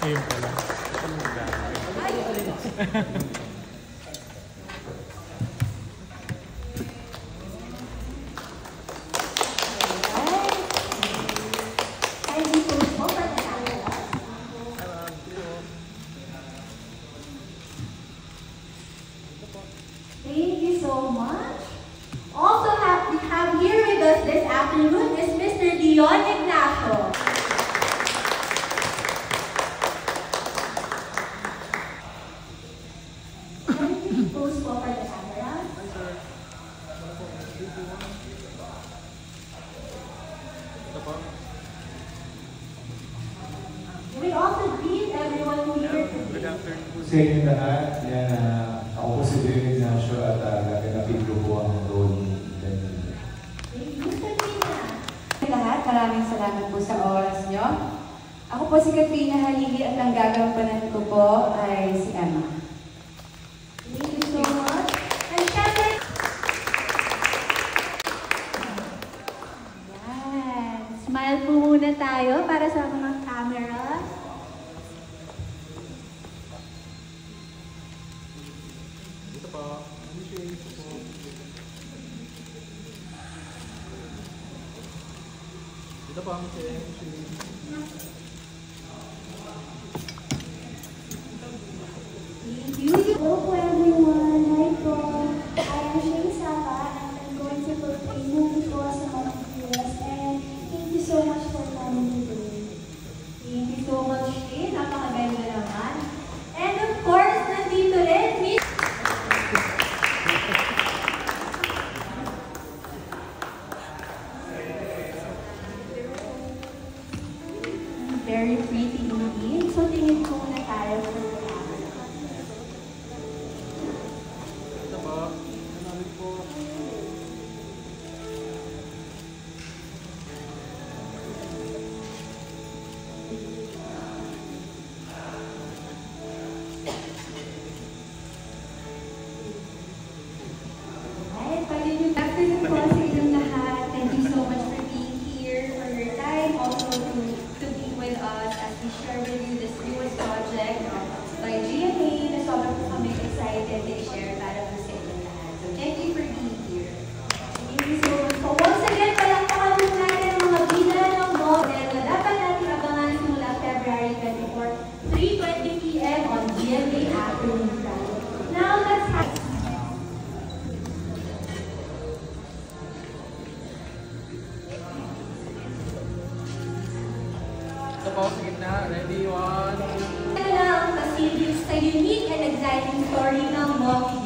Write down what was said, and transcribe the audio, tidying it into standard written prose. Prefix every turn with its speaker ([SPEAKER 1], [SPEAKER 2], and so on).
[SPEAKER 1] Ayun pala.
[SPEAKER 2] Thank you so much. Also we have here with us this afternoon is Mr. Dion Ignacio. Can you pose for the camera? You will also greet everyone here today.
[SPEAKER 1] Good afternoon.
[SPEAKER 3] Sa inyong lahat, yan, ako po si Dion Ignacio at gaganapin ko po ang role ni Danilo.
[SPEAKER 4] Lahat, maraming salamat po sa oras nyo. Ako po si Katrina Halili at ang gagampanan ko po ay si Emma.
[SPEAKER 2] Thank you so much. And syempre, yan. Smile po muna tayo para sa mga camera.
[SPEAKER 1] Dito po. Dito po,
[SPEAKER 2] Thank you.
[SPEAKER 5] Hello po everyone, hi po. I am Shane Saka and I'm going to portray movie ko sa Pilipinas and thank you so much for coming today.
[SPEAKER 2] Thank you so much, Shane. Napakaganda naman. And of course, nandito rin, Miss... Very pretty indeed. So, tingin ko muna tayo sa camera.
[SPEAKER 1] Dito po. Ano po?
[SPEAKER 2] Ay, pag-ibig afternoon po sa inyong lahat. Thank you so much for being here, for your time, also to be with us as we share with you this newest project by GMA na sobrang po kami excited to share para po sa inyong lahat. So, thank you for being here. Thank you so much. So, once again, palakpakan po natin ang mga bida ng model na dapat natin abangan simula February 24, 3:20 p.m. on GMA Afternoon Friday. Now, let's have...
[SPEAKER 1] Ito po, sa gitna. Ready, one.
[SPEAKER 2] Ito na ang pasilyo sa unique and exciting story ng Monkey